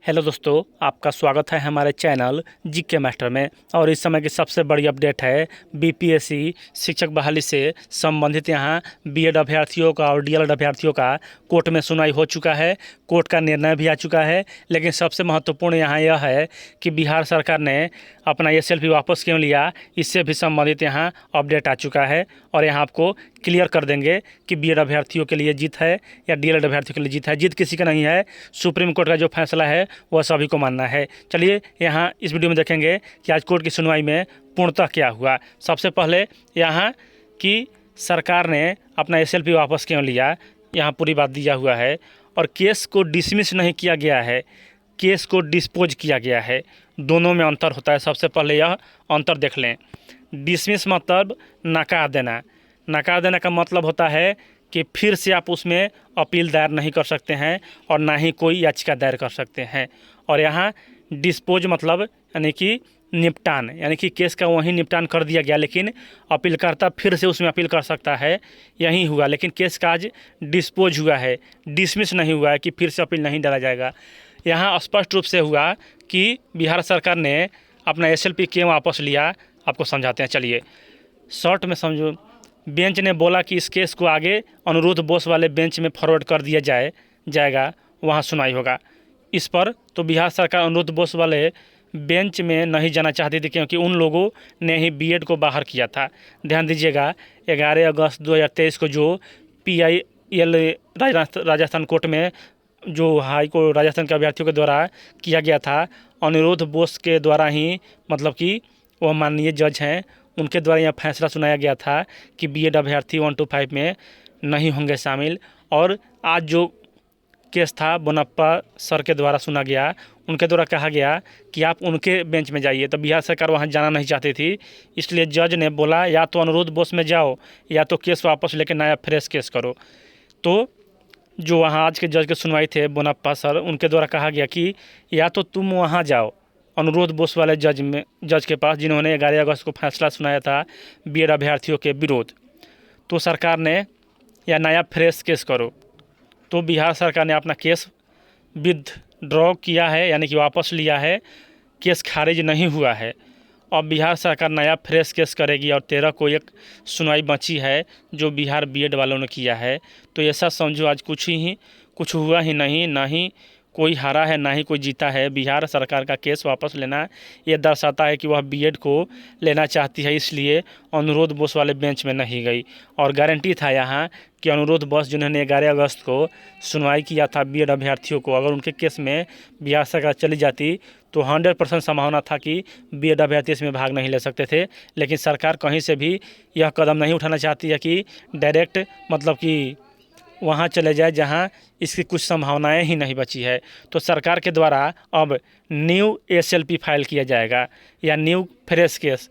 Hello दोस्तों, आपका स्वागत है हमारे चैनल जीके मास्टर में। और इस समय की सबसे बड़ी अपडेट है बीपीएससी शिक्षक बहाली से संबंधित यहाँ बीएड अभ्यर्थियों का और डीएलएड अभ्यर्थियों का कोर्ट में सुनवाई हो चुका है। कोर्ट का निर्णय भी आ चुका है, लेकिन सबसे महत्वपूर्ण यहाँ यह है कि बिहार सरकार ने अपना एसएलपी वापस क्यों लिया, इससे भी संबंधित यहाँ अपडेट आ चुका है। और यहाँ आपको क्लियर कर देंगे कि बीएड अभ्यर्थियों के लिए जीत है या डीएलएड अभ्यर्थियों के लिए जीत है। जीत किसी का नहीं है, सुप्रीम कोर्ट का जो फैसला है वह सभी को मानना है। चलिए यहाँ इस वीडियो में देखेंगे कि आज कोर्ट की सुनवाई में पूर्णतः क्या हुआ। सबसे पहले यहाँ कि सरकार ने अपना एसएलपी वापस क्यों लिया, यहाँ पूरी बात दिया हुआ है। और केस को डिसमिस नहीं किया गया है, केस को डिस्पोज किया गया है। दोनों में अंतर होता है। सबसे पहले यह अंतर देख लें। डिसमिस मतलब नकार देना। नकार देने का मतलब होता है कि फिर से आप उसमें अपील दायर नहीं कर सकते हैं और ना ही कोई याचिका दायर कर सकते हैं। और यहाँ डिस्पोज मतलब यानी कि निपटान, यानी कि केस का वहीं निपटान कर दिया गया, लेकिन अपीलकर्ता फिर से उसमें अपील कर सकता है, यही हुआ। लेकिन केस का आज डिस्पोज हुआ है, डिसमिस नहीं हुआ है कि फिर से अपील नहीं डाला जाएगा। यहाँ स्पष्ट रूप से हुआ कि बिहार सरकार ने अपना एसएलपी क्यों वापस लिया, आपको समझाते हैं। चलिए शॉर्ट में समझो। बेंच ने बोला कि इस केस को आगे अनुरोध बोस वाले बेंच में फॉरवर्ड कर दिया जाएगा, वहाँ सुनवाई होगा इस पर। तो बिहार सरकार अनुरोध बोस वाले बेंच में नहीं जाना चाहती थी, क्योंकि उन लोगों ने ही बीएड को बाहर किया था। ध्यान दीजिएगा, 11 अगस्त 2023 को जो PIL राजस्थान कोर्ट में जो हाई कोर्ट राजस्थान के अभ्यर्थियों के द्वारा किया गया था, अनुरोध बोस के द्वारा ही, मतलब कि वह माननीय जज हैं, उनके द्वारा यह फैसला सुनाया गया था कि बीएड अभ्यर्थी 1 to 5 में नहीं होंगे शामिल। और आज जो केस था बोनाप्पा सर के द्वारा सुना गया, उनके द्वारा कहा गया कि आप उनके बेंच में जाइए। तो बिहार सरकार वहां जाना नहीं चाहती थी, इसलिए जज ने बोला या तो अनुरोध बोस में जाओ या तो केस वापस लेकर नया फ्रेश केस करो। तो जो वहाँ आज के जज के सुनवाई थे बोनाप्पा सर, उनके द्वारा कहा गया कि या तो तुम वहाँ जाओ अनुरोध बोस वाले जज के पास, जिन्होंने 11 अगस्त को फैसला सुनाया था बीएड अभ्यर्थियों के विरोध, तो सरकार ने या नया फ्रेश केस करो। तो बिहार सरकार ने अपना केस विथड्रॉ किया है, यानी कि वापस लिया है। केस खारिज नहीं हुआ है। अब बिहार सरकार नया फ्रेश केस करेगी और 13 को एक सुनवाई बची है जो बिहार बीएड वालों ने किया है। तो ऐसा समझो आज कुछ हुआ ही नहीं, ना ही कोई हारा है ना ही कोई जीता है। बिहार सरकार का केस वापस लेना ये दर्शाता है कि वह बीएड को लेना चाहती है, इसलिए अनुरोध बोस वाले बेंच में नहीं गई। और गारंटी था यहाँ कि अनुरोध बोस जिन्होंने 11 अगस्त को सुनवाई किया था बीएड अभ्यर्थियों को, अगर उनके केस में बिहार सरकार चली जाती तो 100% संभावना था कि बीएड अभ्यर्थी इसमें भाग नहीं ले सकते थे। लेकिन सरकार कहीं से भी यह कदम नहीं उठाना चाहती है कि डायरेक्ट मतलब कि वहाँ चले जाए जहाँ इसकी कुछ संभावनाएं ही नहीं बची है। तो सरकार के द्वारा अब न्यू एसएलपी फाइल किया जाएगा या न्यू फ्रेश केस।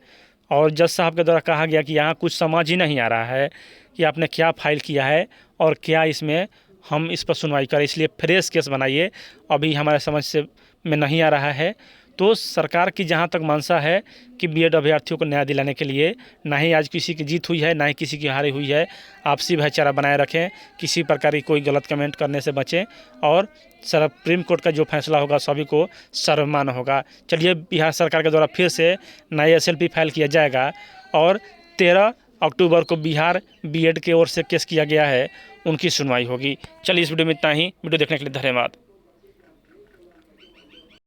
और जज साहब के द्वारा कहा गया कि यहाँ कुछ समझ ही नहीं आ रहा है कि आपने क्या फाइल किया है और क्या इसमें हम इस पर सुनवाई करें, इसलिए फ्रेश केस बनाइए। अभी हमारे समझ से में नहीं आ रहा है। तो सरकार की जहाँ तक मंशा है कि बीएड अभ्यर्थियों को न्याय दिलाने के लिए, ना ही आज किसी की जीत हुई है ना ही किसी की हारी हुई है। आपसी भाईचारा बनाए रखें, किसी प्रकार की कोई गलत कमेंट करने से बचें और सुप्रीम कोर्ट का जो फैसला होगा सभी को सर्वमान्य होगा। चलिए बिहार सरकार के द्वारा फिर से नया एसएलपी फाइल किया जाएगा और 13 अक्टूबर को बिहार बीएड की ओर से केस किया गया है, उनकी सुनवाई होगी। चलिए इस वीडियो में इतना ही। वीडियो देखने के लिए धन्यवाद।